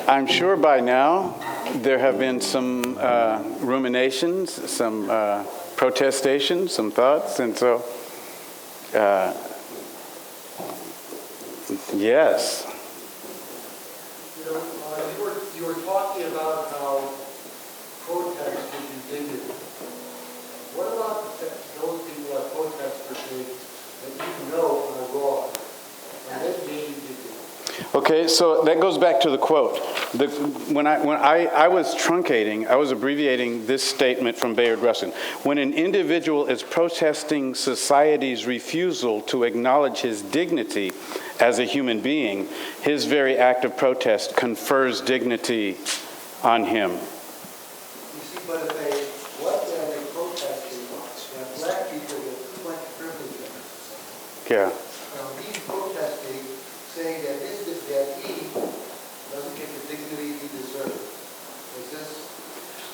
I'm sure by now there have been some ruminations, some protestations, some thoughts, and so, yes. You were talking about how protest gives you dignity. What about those people that protest for things that you know are wrong? And that gave you dignity. Okay, so that goes back to the quote. When I was truncating, I was abbreviating this statement from Bayard Rustin. When an individual is protesting society's refusal to acknowledge his dignity as a human being, his very act of protest confers dignity on him. You see, but if they, what are they protesting? That black people get too much privilege. Yeah. Now he's protesting, saying that he doesn't get the dignity he deserves. Is this?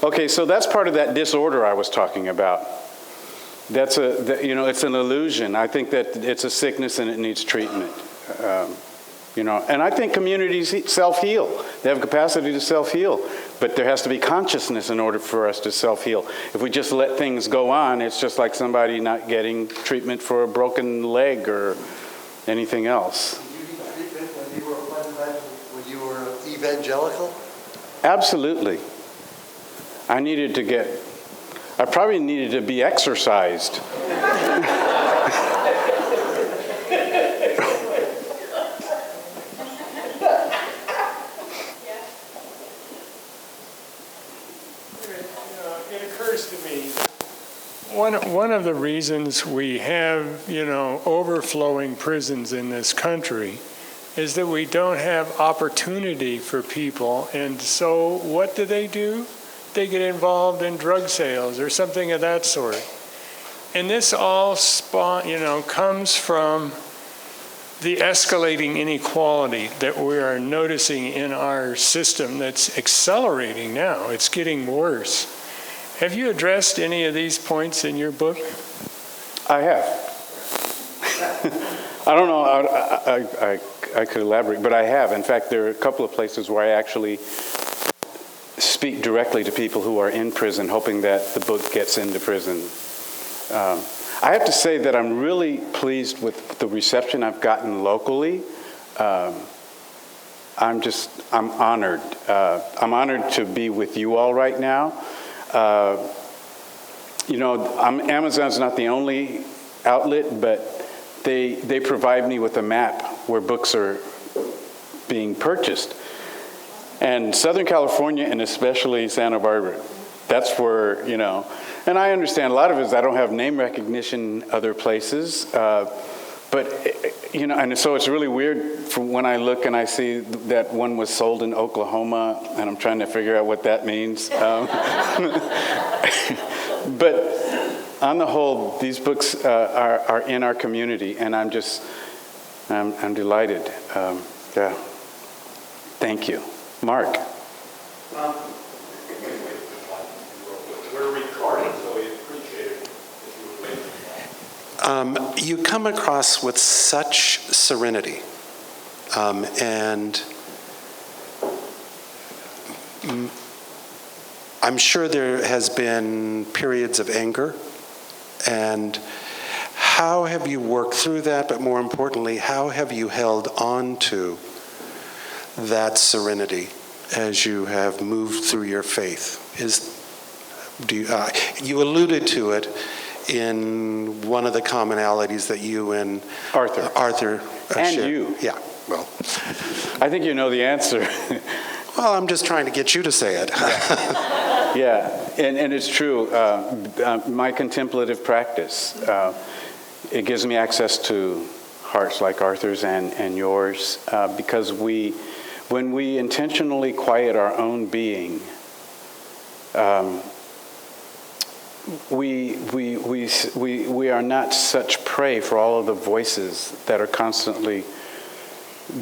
Okay, so that's part of that disorder I was talking about. It's an illusion. I think that it's a sickness and it needs treatment. And I think communities self-heal. They have capacity to self-heal, but there has to be consciousness in order for us to self-heal. If we just let things go on, it's just like somebody not getting treatment for a broken leg or anything else. Did you need treatment when you were evangelical? Absolutely. I probably needed to be exercised. It occurs to me, one of the reasons we have, overflowing prisons in this country is that we don't have opportunity for people. And so what do? They get involved in drug sales or something of that sort. And this all comes from the escalating inequality that we are noticing in our system that's accelerating now. It's getting worse. Have you addressed any of these points in your book? I have. I don't know, I could elaborate, but I have. In fact, there are a couple of places where I actually speak directly to people who are in prison, hoping that the book gets into prison. I have to say that I'm really pleased with the reception I've gotten locally. I'm honored. I'm honored to be with you all right now. Amazon's not the only outlet, but they provide me with a map where books are being purchased. And Southern California, and especially Santa Barbara, that's where, and I understand a lot of it is I don't have name recognition other places, but, and so it's really weird from when I look and I see that one was sold in Oklahoma, and I'm trying to figure out what that means. But on the whole, these books are in our community, and I'm delighted. Yeah. Thank you. Mark. We're recording, so we appreciate it if you would wait. You come across with such serenity, and I'm sure there has been periods of anger. And how have you worked through that? But more importantly, how have you held on to that serenity as you have moved through your faith? You alluded to it in one of the commonalities that you and Arthur and share. you. Yeah, well. I think you know the answer. Well, I'm just trying to get you to say it. Yeah, and it's true. My contemplative practice, it gives me access to hearts like Arthur's and yours, because when we intentionally quiet our own being, we are not such prey for all of the voices that are constantly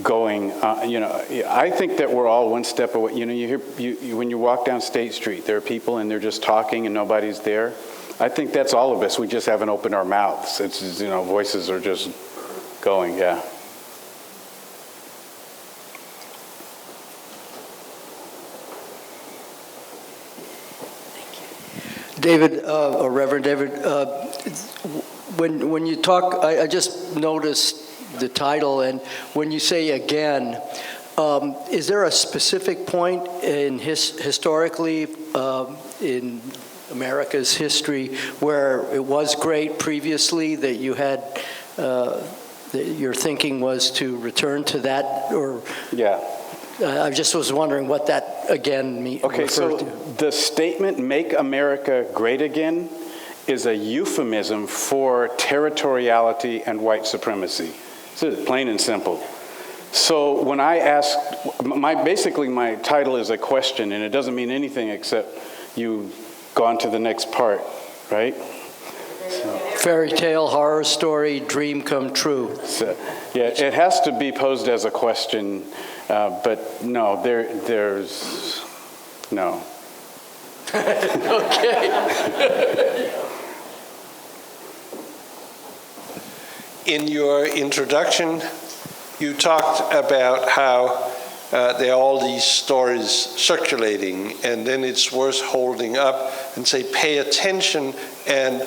going. I think that we're all one step away. You hear when you walk down State Street, there are people and they're just talking and nobody's there. I think that's all of us. We just haven't opened our mouths. It's voices are just going. Yeah. David, or Reverend David, when you talk, I just noticed the title, and when you say again, is there a specific point in historically in America's history where it was great previously that you had, that your thinking was to return to that, or? Yeah. I just was wondering what that again Okay, so to. the statement, "Make America Great Again," is a euphemism for territoriality and white supremacy. It's plain and simple. So when I ask, basically my title is a question, and it doesn't mean anything except you go on to the next part, right? Fairy tale, horror story, dream come true. So, yeah, it has to be posed as a question, but no, there's no. Okay. In your introduction, you talked about how there are all these stories circulating, and then it's worth holding up and say, pay attention, and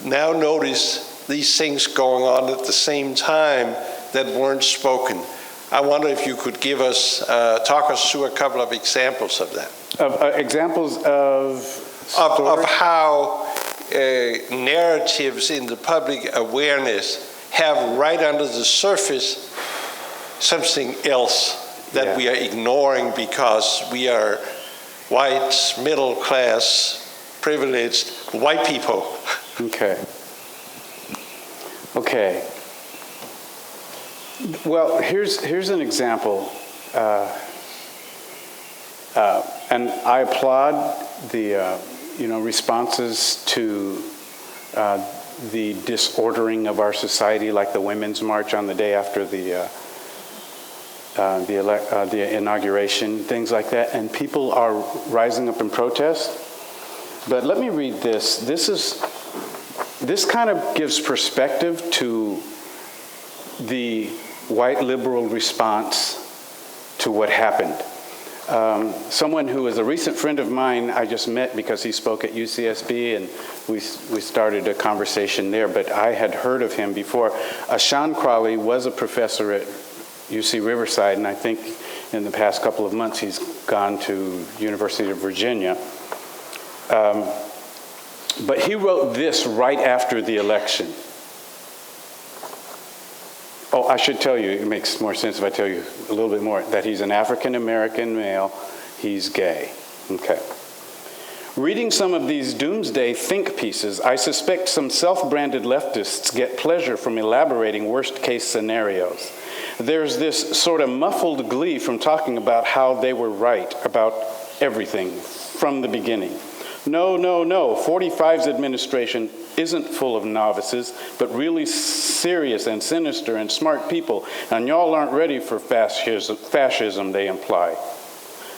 now notice these things going on at the same time that weren't spoken. I wonder if you could give us, talk us through a couple of examples of that. Examples of how narratives in the public awareness have right under the surface something else that we are ignoring because we are white, middle class, privileged, white people. Okay. Okay. Well, here's an example, and I applaud the responses to the disordering of our society, like the Women's March on the day after the inauguration, things like that, and people are rising up in protest. But let me read this. This kind of gives perspective to the white liberal response to what happened. Someone who is a recent friend of mine, I just met because he spoke at UCSB, and we started a conversation there, but I had heard of him before. Sean Crawley was a professor at UC Riverside, and I think in the past couple of months he's gone to University of Virginia. But he wrote this right after the election. Oh, I should tell you, it makes more sense if I tell you a little bit more, that he's an African-American male, he's gay. Okay. Reading some of these doomsday think pieces, I suspect some self-branded leftists get pleasure from elaborating worst-case scenarios. There's this sort of muffled glee from talking about how they were right about everything from the beginning. No, 45's administration isn't full of novices, but really serious and sinister and smart people, and y'all aren't ready for fascism, they imply.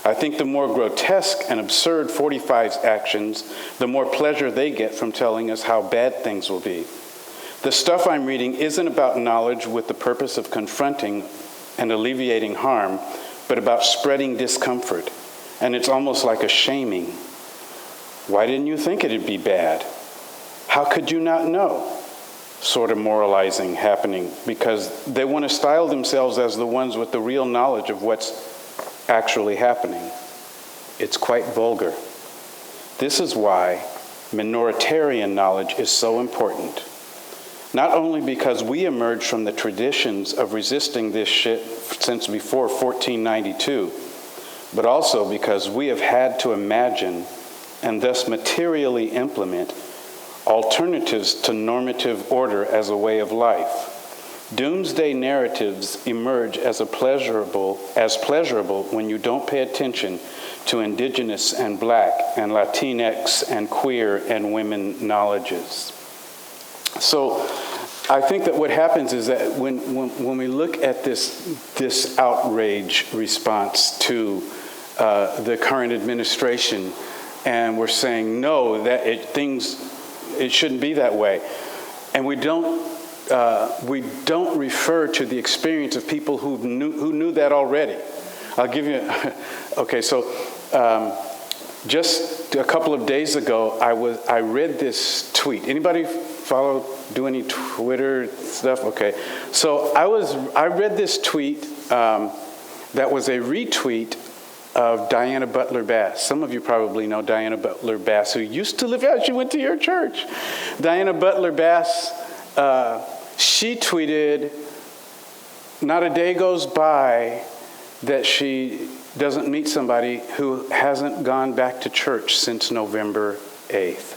I think the more grotesque and absurd 45's actions, the more pleasure they get from telling us how bad things will be. The stuff I'm reading isn't about knowledge with the purpose of confronting and alleviating harm, but about spreading discomfort, and it's almost like a shaming. Why didn't you think it'd be bad? How could you not know? Sort of moralizing happening because they want to style themselves as the ones with the real knowledge of what's actually happening. It's quite vulgar. This is why minoritarian knowledge is so important. Not only because we emerged from the traditions of resisting this shit since before 1492, but also because we have had to imagine and thus materially implement alternatives to normative order as a way of life. Doomsday narratives emerge as pleasurable when you don't pay attention to indigenous and black and Latinx and queer and women knowledges. So I think that what happens is that when we look at this outrage response to the current administration, and we're saying no, that it shouldn't be that way, and we don't refer to the experience of people who knew that already. I'll give you. Okay, so just a couple of days ago, I read this tweet. Anybody do any Twitter stuff? Okay. So I read this tweet that was a retweet of Diana Butler Bass. Some of you probably know Diana Butler Bass, who used to live out. She went to your church. Diana Butler Bass, she tweeted, "Not a day goes by that she doesn't meet somebody who hasn't gone back to church since November 8th.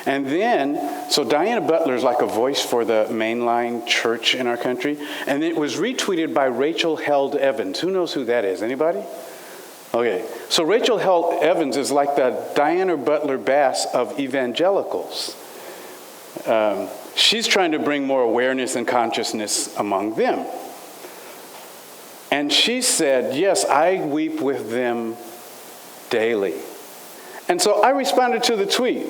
And then, so Diana Butler is like a voice for the mainline church in our country. And it was retweeted by Rachel Held Evans. Who knows who that is? Anybody? Okay. So Rachel Held Evans is like the Diana Butler Bass of evangelicals. She's trying to bring more awareness and consciousness among them. And she said, "Yes, I weep with them daily." And so I responded to the tweet.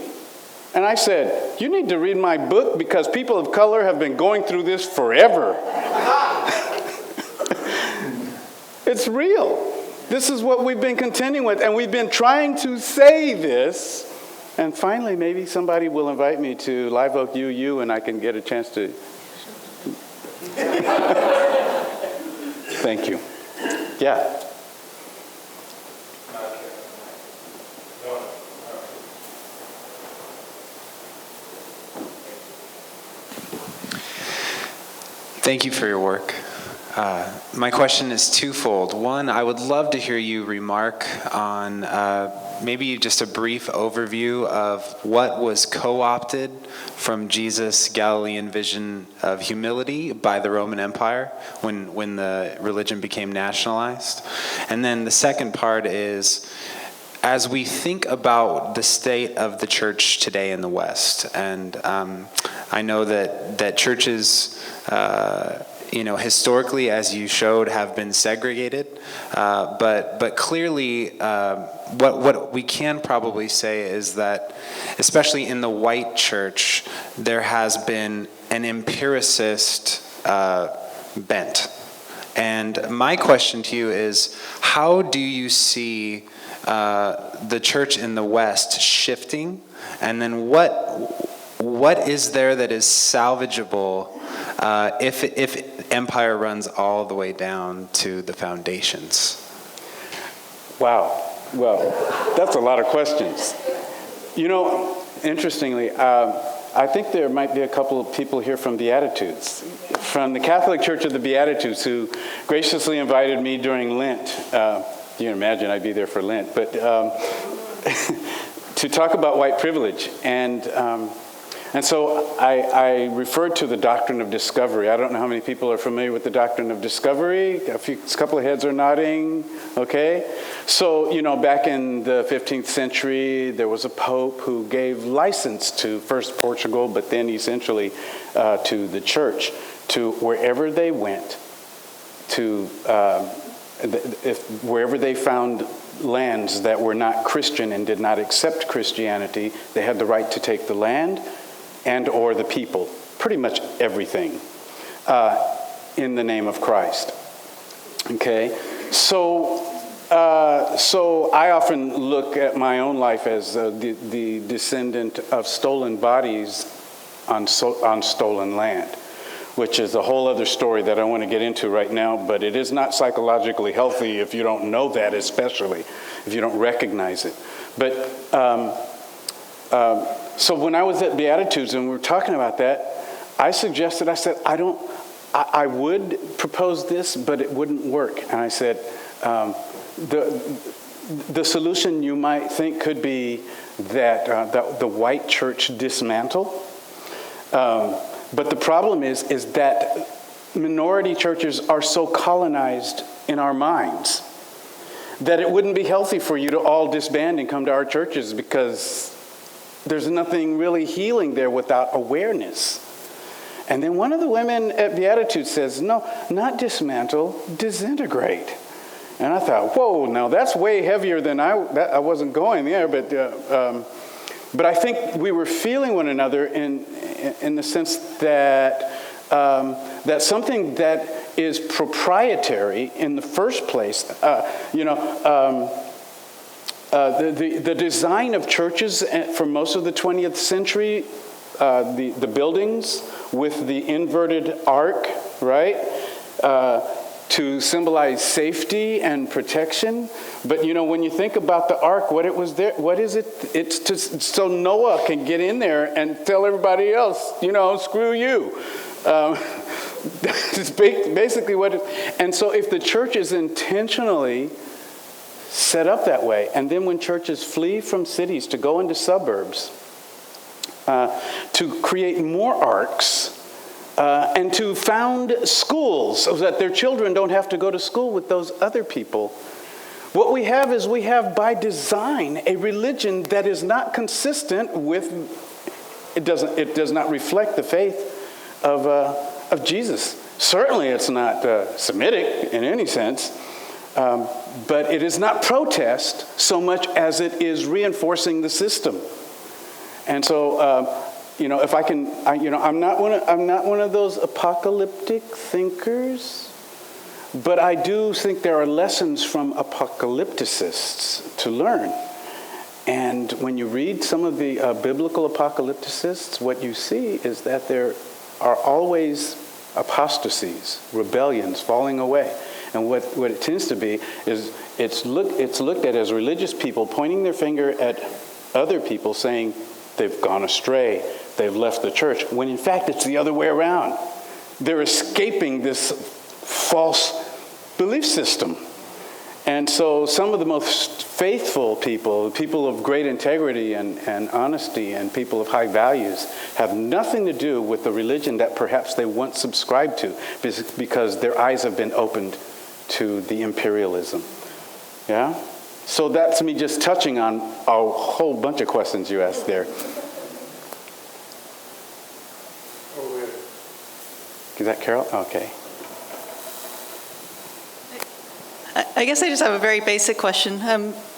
And I said, "You need to read my book because people of color have been going through this forever." It's real. This is what we've been contending with. And we've been trying to say this. And finally, maybe somebody will invite me to Live Oak UU and I can get a chance to. Thank you. Yeah. Thank you for your work. My question is twofold. One, I would love to hear you remark on maybe just a brief overview of what was co-opted from Jesus' Galilean vision of humility by the Roman Empire when the religion became nationalized. And then the second part is, as we think about the state of the church today in the West, and I know that churches, historically, as you showed, have been segregated, but clearly, what we can probably say is that, especially in the white church, there has been an empiricist bent. And my question to you is, how do you see the church in the West shifting, and then what is there that is salvageable if empire runs all the way down to the foundations? Wow. Well, that's a lot of questions. Interestingly, I think there might be a couple of people here from Beatitudes, from the Catholic Church of the Beatitudes, who graciously invited me during Lent. You can imagine I'd be there for Lent, but to talk about white privilege. And so I referred to the doctrine of discovery. I don't know how many people are familiar with the doctrine of discovery. A couple of heads are nodding. Okay. So, back in the 15th century, there was a pope who gave license to first Portugal, but then essentially to the church, to wherever they went, to wherever they found lands that were not Christian and did not accept Christianity, they had the right to take the land and or the people, pretty much everything, in the name of Christ. Okay, so I often look at my own life as the descendant of stolen bodies on stolen land, which is a whole other story that I want to get into right now, but it is not psychologically healthy if you don't know that, especially if you don't recognize it. But so when I was at Beatitudes and we were talking about that, I said, I would propose this, but it wouldn't work. And I said, the solution you might think could be that the white church dismantle. But the problem is that minority churches are so colonized in our minds that it wouldn't be healthy for you to all disband and come to our churches, because there's nothing really healing there without awareness. And then one of the women at Beatitudes says, "No, not dismantle, disintegrate." And I thought, whoa, now that's way heavier than I wasn't going there, but I think we were feeling one another in the sense that that something that is proprietary in the first place, the design of churches for most of the 20th century, the buildings with the inverted arc, right, to symbolize safety and protection. But you know, when you think about the ark, what is it? It's so Noah can get in there and tell everybody else, you know, screw you. That's basically what it, and so if the church is intentionally set up that way, and then when churches flee from cities to go into suburbs, to create more arks, and to found schools so that their children don't have to go to school with those other people. What we have is by design a religion that is not consistent with, it does not reflect the faith of Jesus. Certainly it's not Semitic in any sense, but it is not protest so much as it is reinforcing the system. And so, you know, if I can, I'm not one of those apocalyptic thinkers, but I do think there are lessons from apocalypticists to learn. And when you read some of the biblical apocalypticists, what you see is that there are always apostasies, rebellions, falling away. And what it tends to be is it's looked at as religious people pointing their finger at other people saying they've gone astray, they've left the church, when in fact it's the other way around. They're escaping this false belief system. And so some of the most faithful people of great integrity and honesty, and people of high values, have nothing to do with the religion that perhaps they once subscribed to, because their eyes have been opened to the imperialism. Yeah? So that's me just touching on a whole bunch of questions you asked there. Is that Carol? Okay. I guess I just have a very basic question.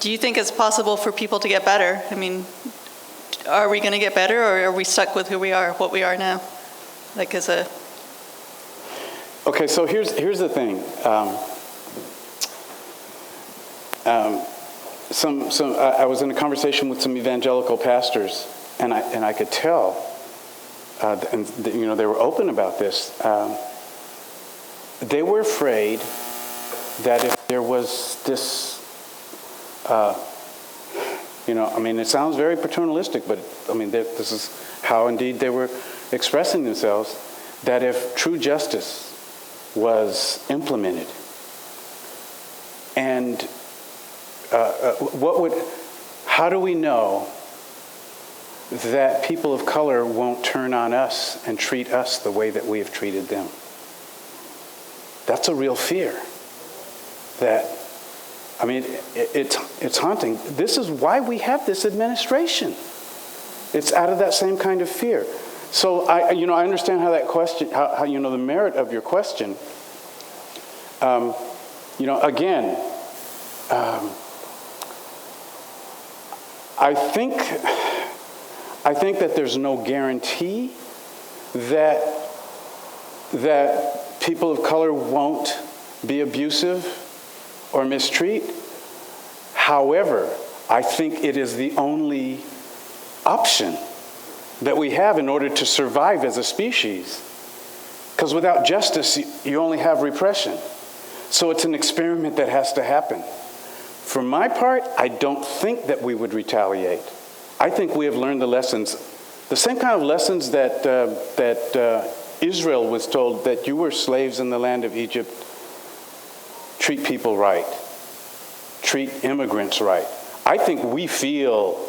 Do you think it's possible for people to get better? I mean, are we going to get better, or are we stuck with who we are, what we are now? Like as a... Okay, so here's the thing. I was in a conversation with some evangelical pastors, and I could tell, you know, they were open about this. They were afraid that if there was this, you know, I mean, it sounds very paternalistic, but I mean, this is how indeed they were expressing themselves, that if true justice was implemented, and how do we know that people of color won't turn on us and treat us the way that we have treated them? That's a real fear. That, I mean, it's haunting. This is why we have this administration. It's out of that same kind of fear. So I understand how that question, how you know the merit of your question. You know, again, I think that there's no guarantee that people of color won't be abusive or mistreat. However, I think it is the only option that we have in order to survive as a species. Because without justice, you only have repression. So it's an experiment that has to happen. For my part, I don't think that we would retaliate. I think we have learned the lessons, the same kind of lessons that Israel was told, that you were slaves in the land of Egypt. Treat people right. Treat immigrants right. I think we feel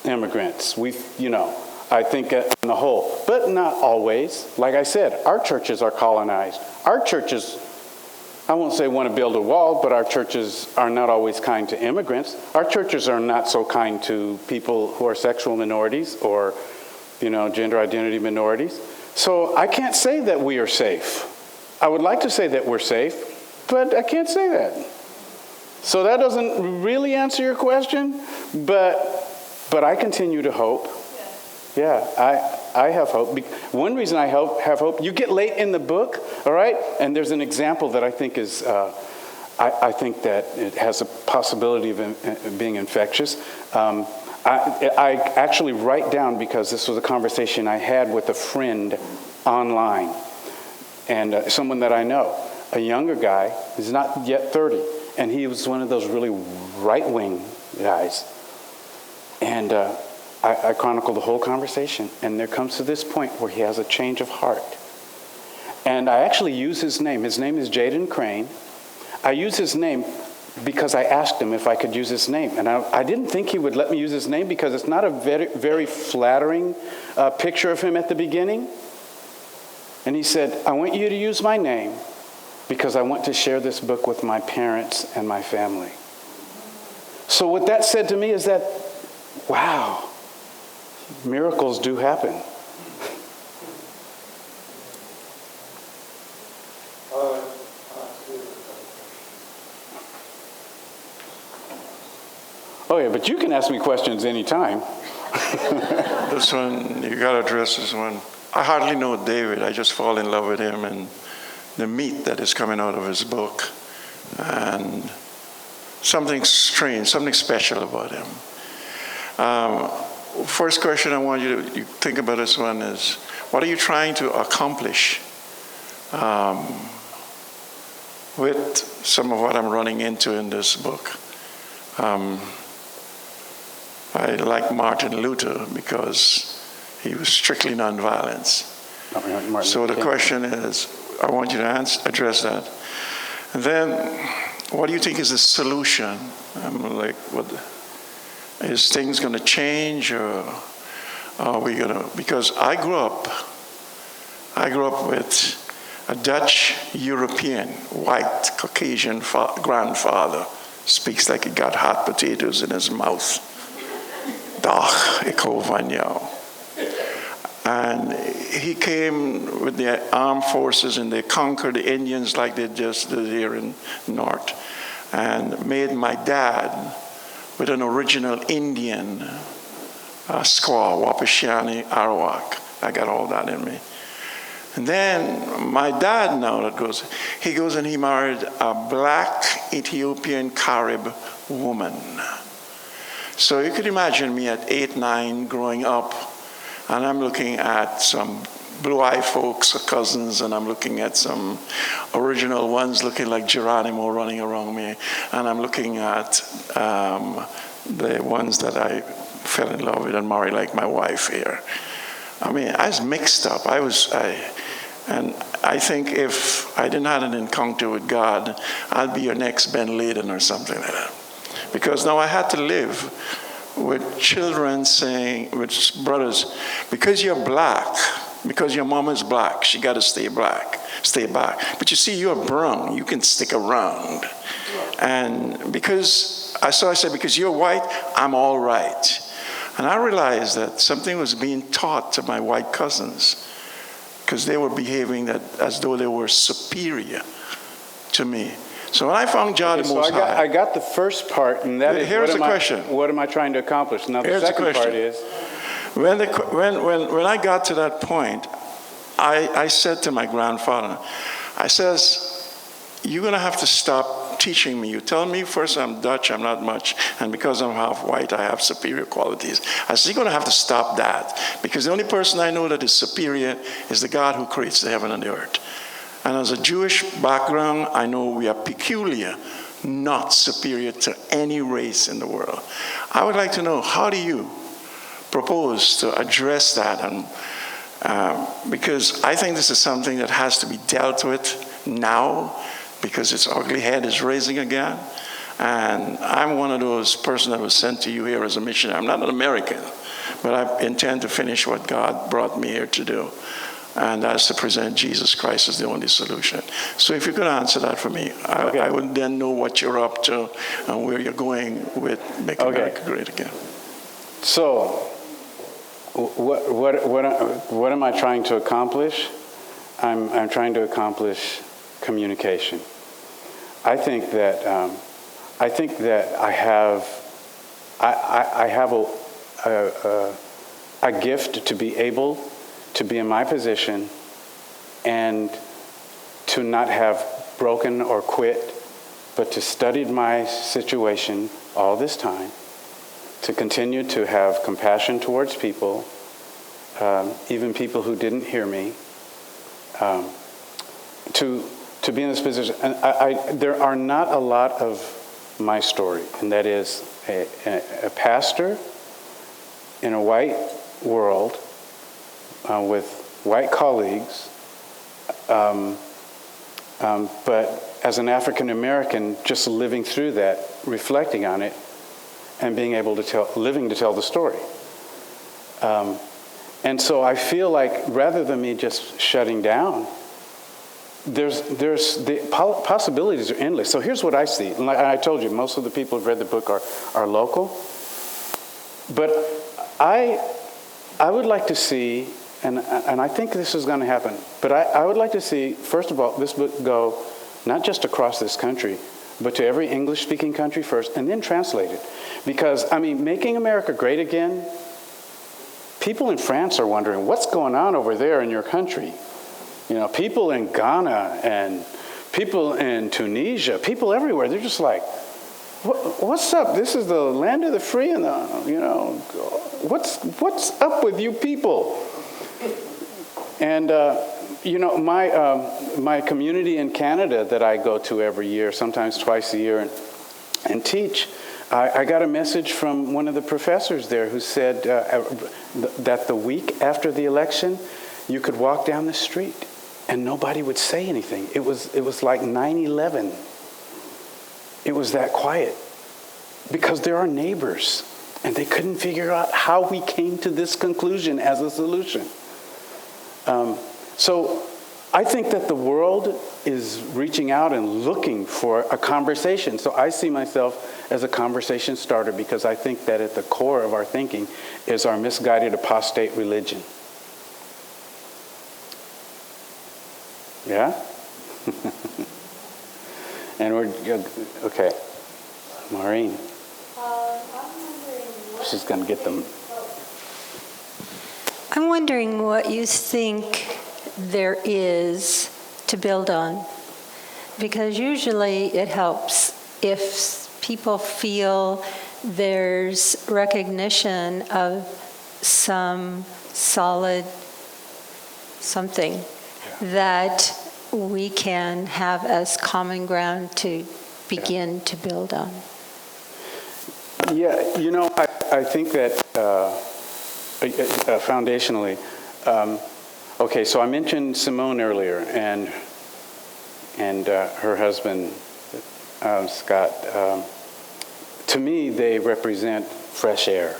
immigrants. I think on the whole, but not always. Like I said, our churches are colonized. Our churches, I won't say want to build a wall, but our churches are not always kind to immigrants. Our churches are not so kind to people who are sexual minorities or, gender identity minorities. So I can't say that we are safe. I would like to say that we're safe, but I can't say that. So that doesn't really answer your question, but I continue to hope. Yeah, I have hope. One reason I have hope, you get late in the book, all right? And there's an example that I think is I think that it has a possibility of being infectious. I actually write down, because this was a conversation I had with a friend online, and someone that I know, a younger guy, he's not yet 30, and he was one of those really right-wing guys. And I chronicled the whole conversation, and there comes to this point where he has a change of heart. And I actually use his name. His name is Jaden Crane. I use his name because I asked him if I could use his name. And I didn't think he would let me use his name because it's not a very, very flattering picture of him at the beginning. And he said, I want you to use my name because I want to share this book with my parents and my family. So what that said to me is that, wow, miracles do happen. Oh yeah, but you can ask me questions anytime. This one, you got to address this one. I hardly know David. I just fall in love with him and the meat that is coming out of his book. And something strange, something special about him. First question I want you to think about this one is, what are you trying to accomplish with some of what I'm running into in this book? I like Martin Luther because he was strictly nonviolence. So the question is, I want you to address that. And then, what do you think is the solution? I'm like, what, is things going to change, or are we going to? Because I grew up with a Dutch European, white Caucasian grandfather, speaks like he got hot potatoes in his mouth. Dag, ik hou van jou. And he came with the armed forces and they conquered the Indians like they just did here in North, and made my dad with an original Indian squaw, Wapishani, Arawak. I got all that in me. And then my dad now he goes and he married a black Ethiopian Carib woman. So you could imagine me at 8, 9 growing up, and I'm looking at some blue-eyed folks or cousins, and I'm looking at some original ones looking like Geronimo running around me, and I'm looking at the ones that I fell in love with and married, like my wife here. I mean, I was mixed up. And I think if I didn't have an encounter with God, I'd be your next Ben Laden or something like that. Because now I had to live with children saying, with brothers, because you're black, because your mom is black, she got to stay black, stay back. But you see, you're brown, you can stick around. And because, I said, because you're white, I'm all right. And I realized that something was being taught to my white cousins, because they were behaving as though they were superior to me. So when I found God the Most High, I got the first part, and that is, here's the question. What am I trying to accomplish? Now the second part is, when I got to that point, I said to my grandfather, I says, you're going to have to stop teaching me. You tell me first I'm Dutch, I'm not much, and because I'm half white, I have superior qualities. I said, you're going to have to stop that, because the only person I know that is superior is the God who creates the heaven and the earth. And as a Jewish background, I know we are peculiar, not superior to any race in the world. I would like to know, how do you propose to address that? And because I think this is something that has to be dealt with now, because its ugly head is raising again. And I'm one of those persons that was sent to you here as a missionary. I'm not an American, but I intend to finish what God brought me here to do. And that's to present Jesus Christ as the only solution. So if you could answer that for me, I would then know what you're up to and where you're going with Make America Great Again. So, what am I trying to accomplish? I'm trying to accomplish communication. I think that I have a gift to be able to be in my position and to not have broken or quit but to study my situation all this time, to continue to have compassion towards people, even people who didn't hear me, to be in this position. And there are not a lot of my story, and that is a pastor in a white world with white colleagues, but as an African American, just living through that, reflecting on it, and being able to living to tell the story. And so I feel like rather than me just shutting down, there's the possibilities are endless. So here's what I see. And like I told you, most of the people who've read the book are local. But I would like to see, and I think this is going to happen, but I would like to see, first of all, this book go not just across this country, but to every English-speaking country first, and then translate it. Because, I mean, making America great again, people in France are wondering, what's going on over there in your country? You know, people in Ghana and people in Tunisia, people everywhere, they're just like, what's up? This is the land of the free and the, you know, what's up with you people? And, you know, my community in Canada that I go to every year, sometimes twice a year, and teach, I got a message from one of the professors there who said that the week after the election, you could walk down the street and nobody would say anything. It was like 9/11. It was that quiet because there are neighbors, and they couldn't figure out how we came to this conclusion as a solution. So I think that the world is reaching out and looking for a conversation. So I see myself as a conversation starter because I think that at the core of our thinking is our misguided apostate religion. Yeah? And we're, okay. Maureen. She's going to get them. I'm wondering what you think there is to build on, because usually it helps if people feel there's recognition of some solid something that we can have as common ground to begin to build on. Yeah, you know, I think that foundationally, okay, so I mentioned Simone earlier and her husband, Scott. To me, they represent fresh air.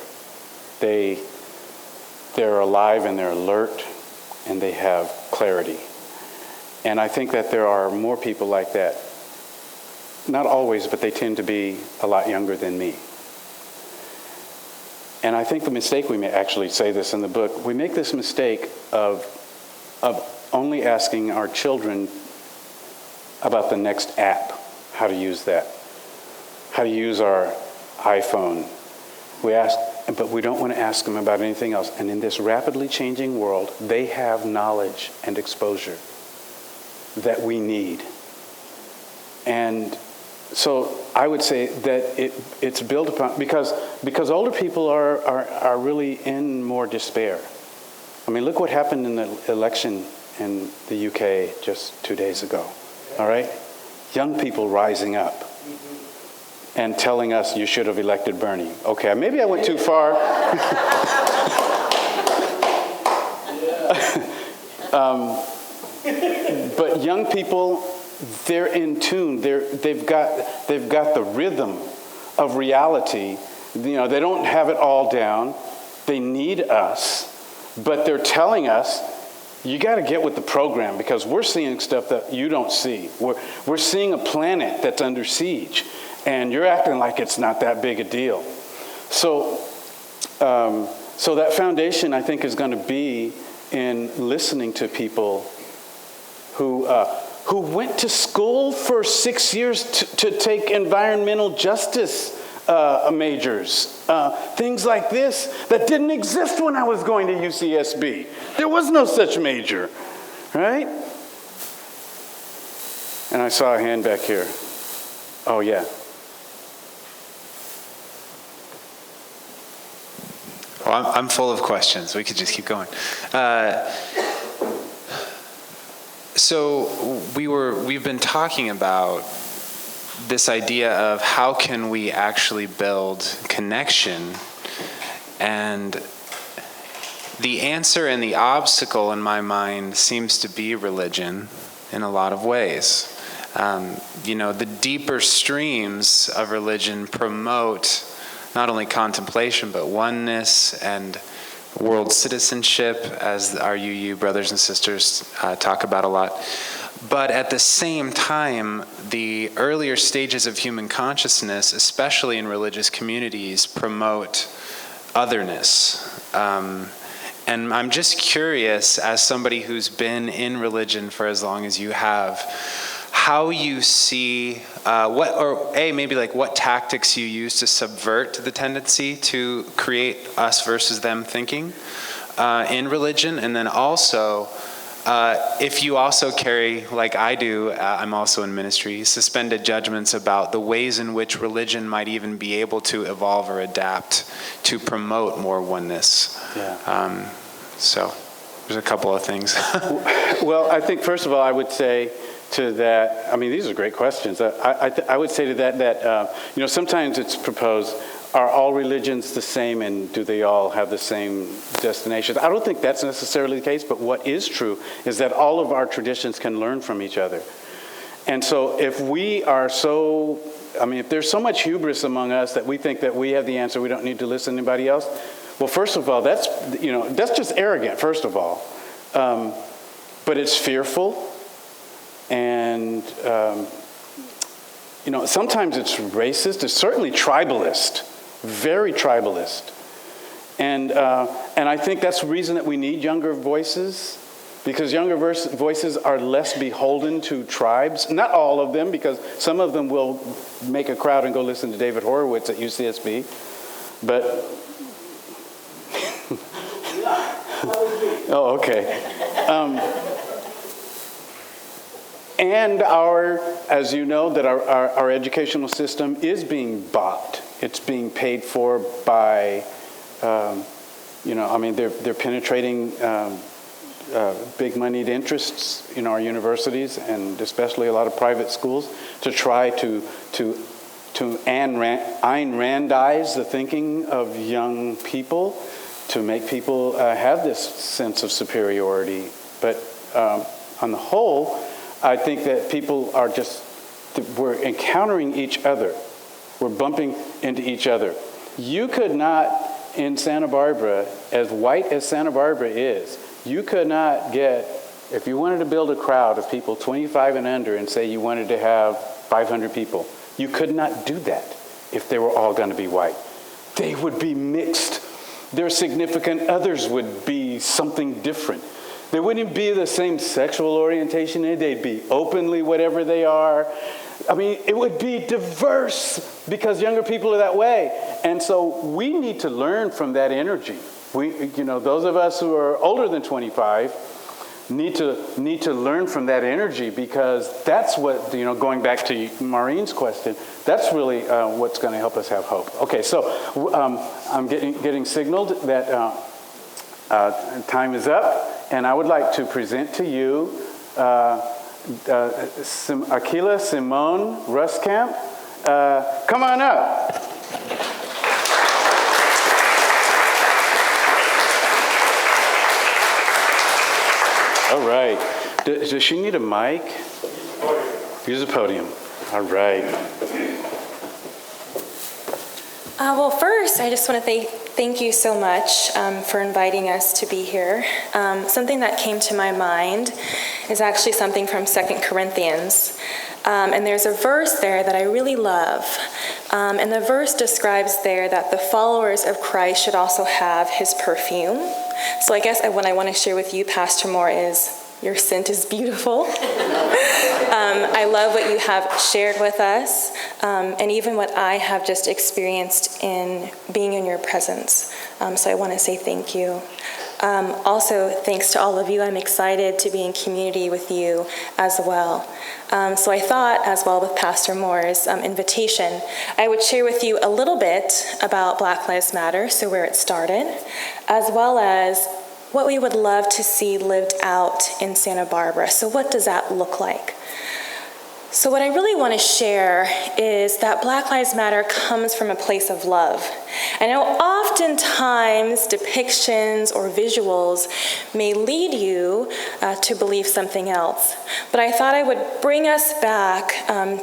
They're alive and they're alert and they have clarity. And I think that there are more people like that. Not always, but they tend to be a lot younger than me. And I think the mistake we make, actually say this in the book, we make this mistake of only asking our children about the next app, how to use that, how to use our iPhone. We ask, but we don't want to ask them about anything else. And in this rapidly changing world, they have knowledge and exposure that we need. And so I would say that it's built upon, because older people are really in more despair. I mean, look what happened in the election in the UK just 2 days ago, all right? Young people rising up and telling us you should have elected Bernie. Okay, maybe I went too far. But young people, they're in tune. They've got the rhythm of reality. You know, they don't have it all down. They need us, but they're telling us, you got to get with the program because we're seeing stuff that you don't see. We're seeing a planet that's under siege, and you're acting like it's not that big a deal. So that foundation, I think, is going to be in listening to people who went to school for 6 years to take environmental justice majors, things like this that didn't exist when I was going to UCSB. There was no such major, right? And I saw a hand back here. Oh, yeah. Well, I'm full of questions. We could just keep going. So we've been talking about this idea of how can we actually build connection, and the answer and the obstacle in my mind seems to be religion in a lot of ways. The deeper streams of religion promote not only contemplation, but oneness and world citizenship, as our UU brothers and sisters talk about a lot. But at the same time, the earlier stages of human consciousness, especially in religious communities, promote otherness. And I'm just curious, as somebody who's been in religion for as long as you have, how you see what tactics you use to subvert the tendency to create us versus them thinking in religion, and then also if you also carry, like I do, I'm also in ministry, suspended judgments about the ways in which religion might even be able to evolve or adapt to promote more oneness. Yeah. So there's a couple of things. Well, I think first of all, I would say to that, I mean, these are great questions. I would say to that sometimes it's proposed, are all religions the same and do they all have the same destinations? I don't think that's necessarily the case, but what is true is that all of our traditions can learn from each other. And so if if there's so much hubris among us that we think that we have the answer, we don't need to listen to anybody else, well, first of all, that's just arrogant, first of all. But it's fearful. And, sometimes it's racist. It's certainly tribalist, very tribalist. And I think that's the reason that we need younger voices, because younger voices are less beholden to tribes. Not all of them, because some of them will make a crowd and go listen to David Horowitz at UCSB. But, oh, okay. And as you know, that our educational system is being bought. It's being paid for by, they're penetrating big moneyed interests in our universities, and especially a lot of private schools, to try to Ayn Randize the thinking of young people, to make people have this sense of superiority. But on the whole, I think that people are we're encountering each other. We're bumping into each other. You could not, in Santa Barbara, as white as Santa Barbara is, you could not get, if you wanted to build a crowd of people 25 and under and say you wanted to have 500 people, you could not do that if they were all going to be white. They would be mixed. Their significant others would be something different. They wouldn't be the same sexual orientation. They'd be openly whatever they are. I mean, it would be diverse because younger people are that way. And so we need to learn from that energy. Those of us who are older than 25 need to learn from that energy, because that's what, going back to Maureen's question, that's really what's going to help us have hope. Okay, so I'm getting signaled that time is up. And I would like to present to you Aquila Simone Ruskamp. Come on up. All right. Does she need a mic? Use the podium. All right. Well, first, I just want to thank you so much for inviting us to be here. Something that came to my mind is actually something from 2 Corinthians. And there's a verse there that I really love. And the verse describes there that the followers of Christ should also have his perfume. So I guess what I want to share with you, Pastor Moore, is your scent is beautiful. I love what you have shared with us, and even what I have just experienced in being in your presence. So I want to say thank you. Also, thanks to all of you, I'm excited to be in community with you as well. So I thought, as well with Pastor Moore's invitation, I would share with you a little bit about Black Lives Matter, so where it started, as well as what we would love to see lived out in Santa Barbara. So what does that look like? So what I really want to share is that Black Lives Matter comes from a place of love. I know oftentimes depictions or visuals may lead you to believe something else, but I thought I would bring us back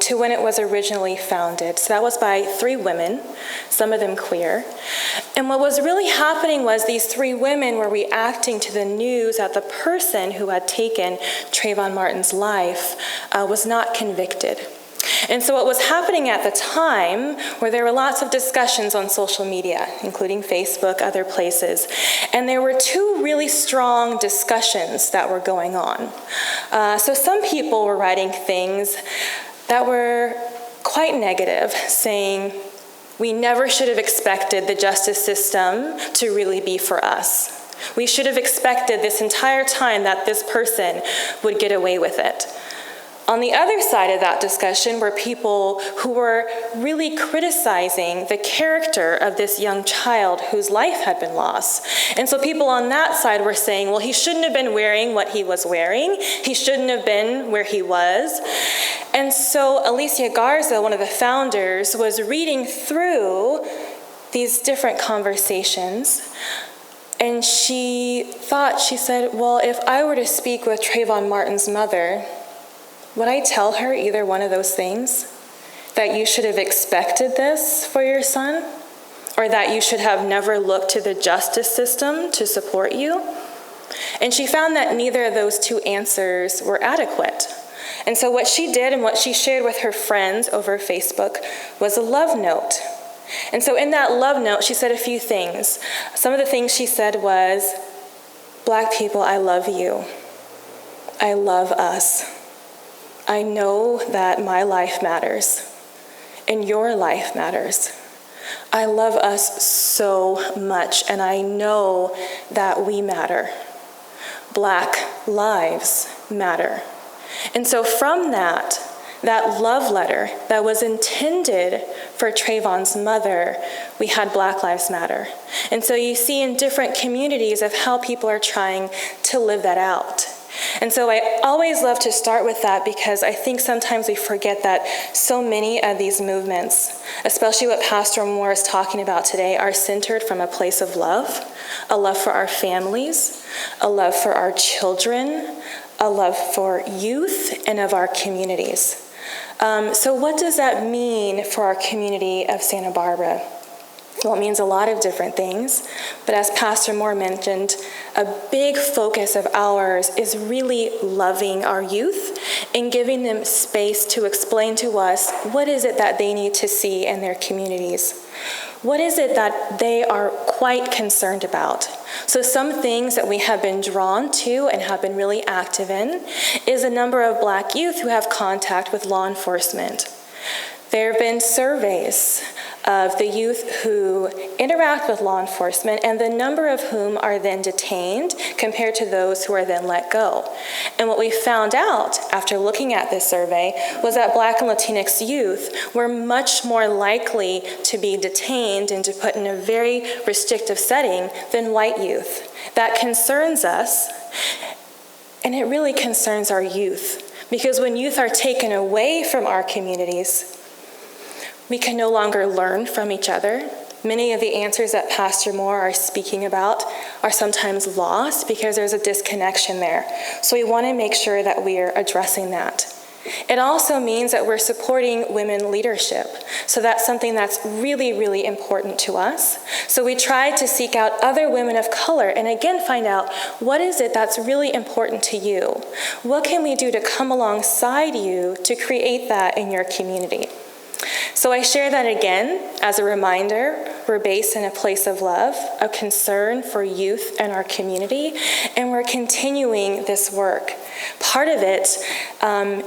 to when it was originally founded. So that was by 3 women, some of them queer. And what was really happening was these 3 women were reacting to the news that the person who had taken Trayvon Martin's life was not convicted. And so what was happening at the time were there were lots of discussions on social media, including Facebook, other places, and there were 2 really strong discussions that were going on. So some people were writing things that were quite negative, saying, we never should have expected the justice system to really be for us. We should have expected this entire time that this person would get away with it. On the other side of that discussion were people who were really criticizing the character of this young child whose life had been lost. And so people on that side were saying, well, he shouldn't have been wearing what he was wearing. He shouldn't have been where he was. And so Alicia Garza, one of the founders, was reading through these different conversations. And she said, well, if I were to speak with Trayvon Martin's mother, would I tell her either one of those things? That you should have expected this for your son? Or that you should have never looked to the justice system to support you? And she found that neither of those 2 answers were adequate. And so what she did and what she shared with her friends over Facebook was a love note. And so in that love note, she said a few things. Some of the things she said was, Black people, I love you. I love us. I know that my life matters, and your life matters. I love us so much, and I know that we matter. Black lives matter. And so from that love letter that was intended for Trayvon's mother, we had Black Lives Matter. And so you see in different communities of how people are trying to live that out. And so I always love to start with that because I think sometimes we forget that so many of these movements, especially what Pastor Moore is talking about today, are centered from a place of love, a love for our families, a love for our children, a love for youth, and of our communities. So what does that mean for our community of Santa Barbara? Well, it means a lot of different things, but as Pastor Moore mentioned, a big focus of ours is really loving our youth and giving them space to explain to us what is it that they need to see in their communities. What is it that they are quite concerned about? So some things that we have been drawn to and have been really active in is a number of Black youth who have contact with law enforcement. There have been surveys of the youth who interact with law enforcement and the number of whom are then detained compared to those who are then let go. And what we found out after looking at this survey was that Black and Latinx youth were much more likely to be detained and to put in a very restrictive setting than white youth. That concerns us, and it really concerns our youth, because when youth are taken away from our communities, we can no longer learn from each other. Many of the answers that Pastor Moore are speaking about are sometimes lost because there's a disconnection there. So we want to make sure that we are addressing that. It also means that we're supporting women leadership. So that's something that's really, really important to us. So we try to seek out other women of color and again find out what is it that's really important to you? What can we do to come alongside you to create that in your community? So I share that again as a reminder. We're based in a place of love, a concern for youth and our community, and we're continuing this work. Part of it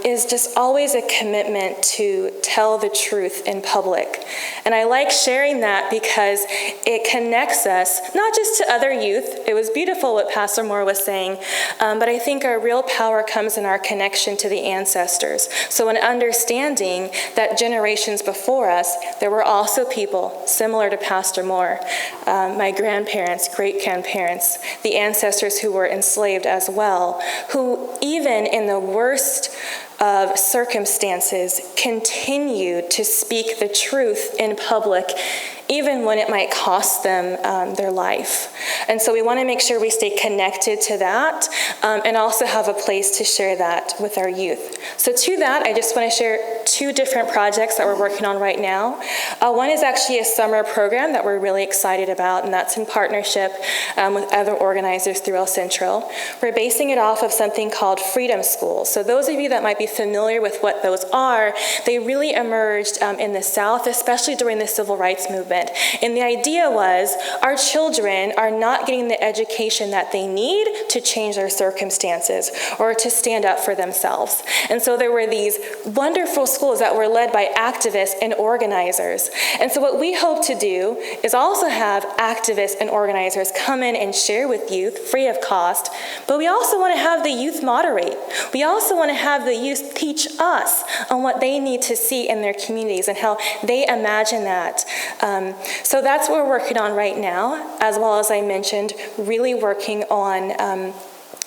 is just always a commitment to tell the truth in public. And I like sharing that because it connects us, not just to other youth. It was beautiful what Pastor Moore was saying, but I think our real power comes in our connection to the ancestors. So in understanding that generations before us, there were also people similar to Pastor Moore, my grandparents, great-grandparents, the ancestors who were enslaved as well, who even in the worst of circumstances continued to speak the truth in public, even when it might cost them their life. And so we want to make sure we stay connected to that and also have a place to share that with our youth. So to that, I just want to share 2 different projects that we're working on right now. One is actually a summer program that we're really excited about, and that's in partnership with other organizers through El Centro. We're basing it off of something called Freedom Schools. So those of you that might be familiar with what those are, they really emerged in the South, especially during the Civil Rights Movement. And the idea was our children are not getting the education that they need to change their circumstances or to stand up for themselves. And so there were these wonderful schools that were led by activists and organizers. And so what we hope to do is also have activists and organizers come in and share with youth free of cost, but we also want to have the youth moderate. We also want to have the youth teach us on what they need to see in their communities and how they imagine that. So that's what we're working on right now, as well as I mentioned, really working on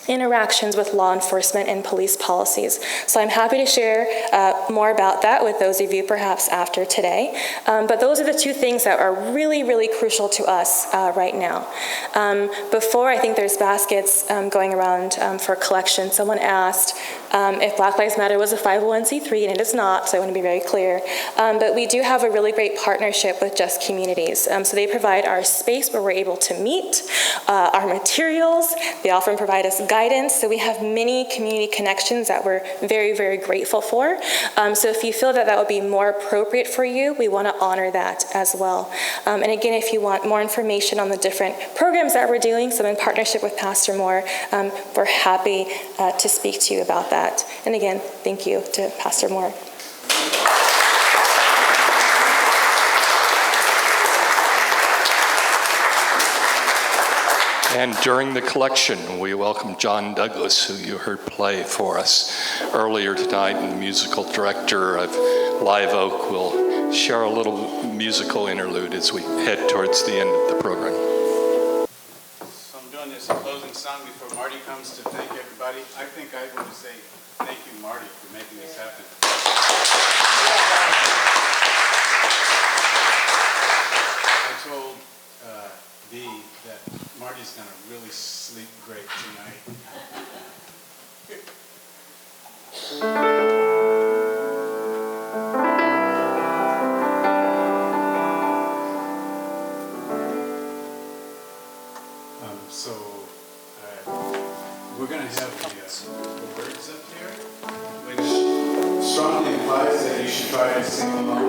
interactions with law enforcement and police policies. So I'm happy to share more about that with those of you perhaps after today. But those are the 2 things that are really, really crucial to us right now. Before, I think there's baskets going around for collection. Someone asked if Black Lives Matter was a 501c3, and it is not, so I want to be very clear. But we do have a really great partnership with Just Communities. So they provide our space where we're able to meet, our materials. They often provide us guidance. So we have many community connections that we're very, very grateful for. So if you feel that that would be more appropriate for you, we want to honor that as well. And again, if you want more information on the different programs that we're doing, so in partnership with Pastor Moore, we're happy to speak to you about that. And again, thank you to Pastor Moore. And during the collection, we welcome John Douglas, who you heard play for us earlier tonight, and the musical director of Live Oak will share a little musical interlude as we head towards the end of the program. So I'm doing this closing song before Marty comes to thank everybody. I think I want to say thank you, Marty, for making this happen. I told Dee that Marty's going to really sleep great tonight. We're going to have the words up here, which strongly implies that you should try to sing along.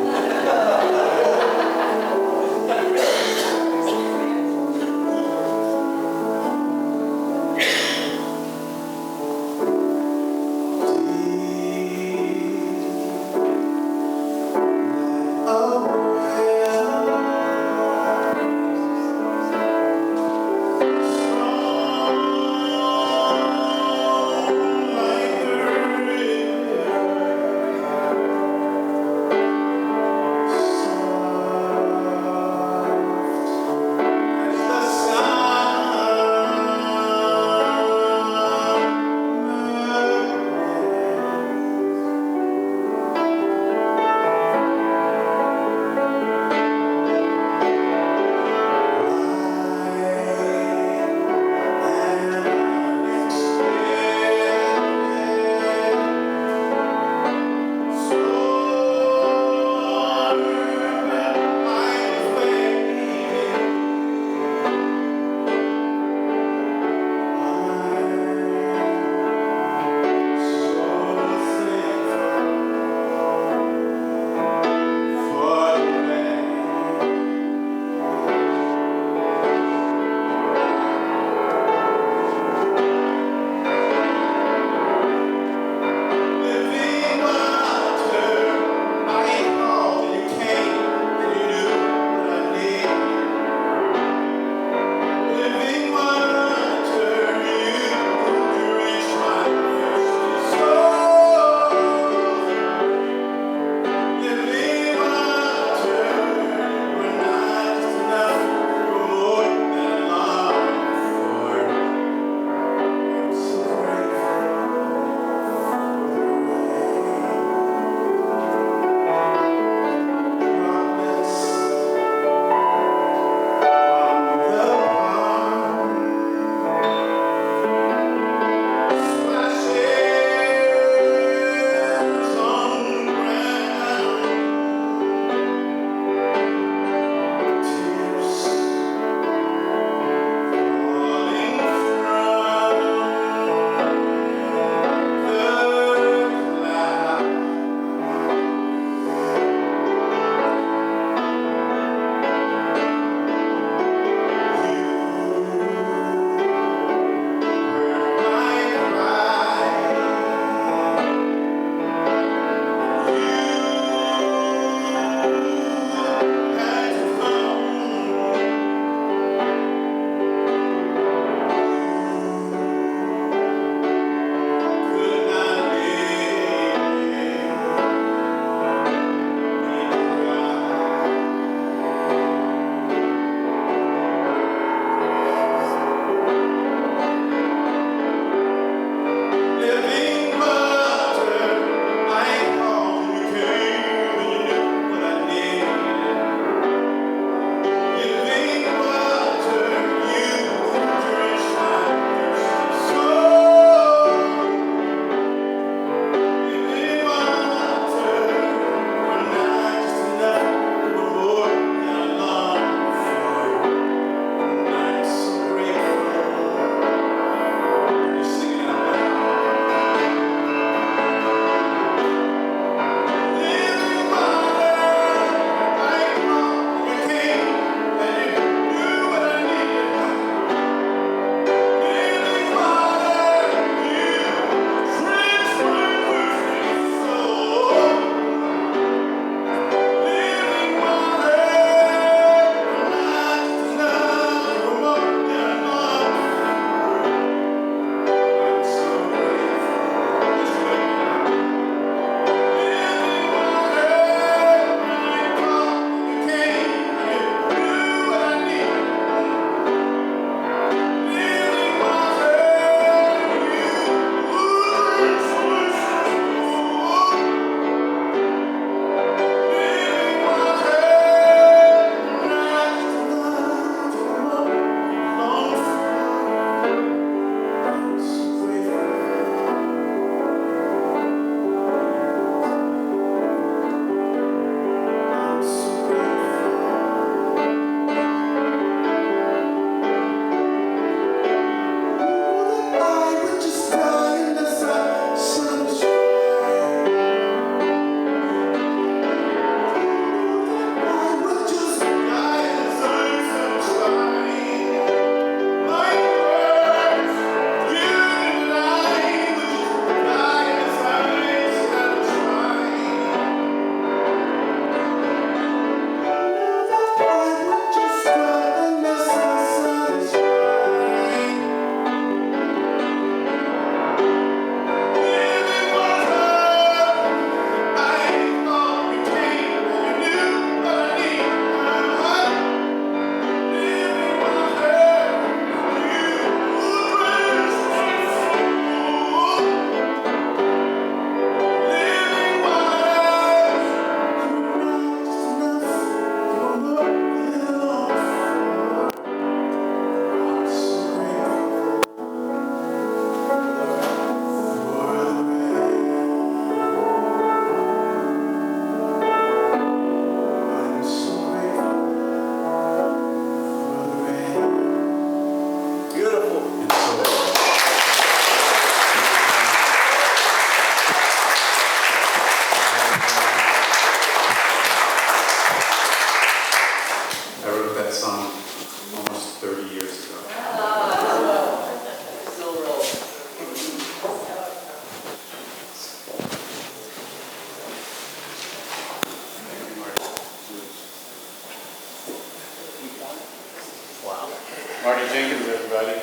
Marty Jenkins, everybody.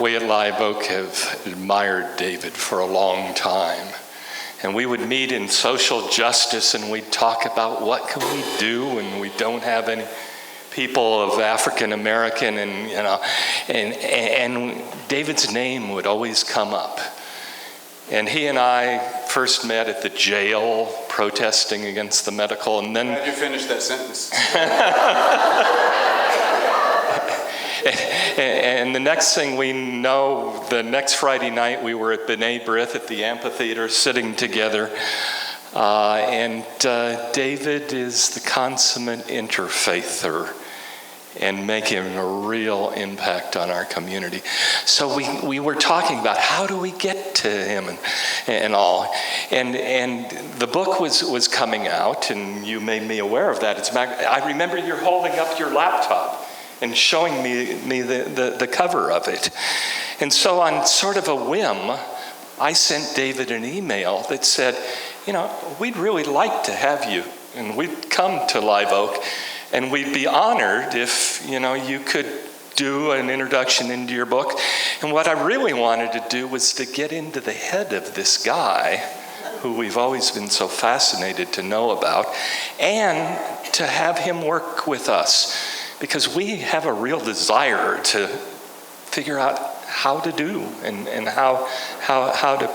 We at Live Oak have admired David for a long time. And we would meet in social justice and we'd talk about what can we do when we don't have any people of African American, and and David's name would always come up. And he and I first met at the jail protesting against the medical, and then... How'd you finish that sentence? And the next thing we know, the next Friday night, we were at B'nai B'rith at the amphitheater sitting together. And David is the consummate interfaither and making a real impact on our community. So we were talking about how do we get to him and all. And the book was coming out, and you made me aware of that. I remember you're holding up your laptop and showing me the cover of it. And so on sort of a whim, I sent David an email that said, we'd really like to have you, and we'd come to Live Oak, and we'd be honored if, you could do an introduction into your book. And what I really wanted to do was to get into the head of this guy, who we've always been so fascinated to know about, and to have him work with us, because we have a real desire to figure out how to do and how to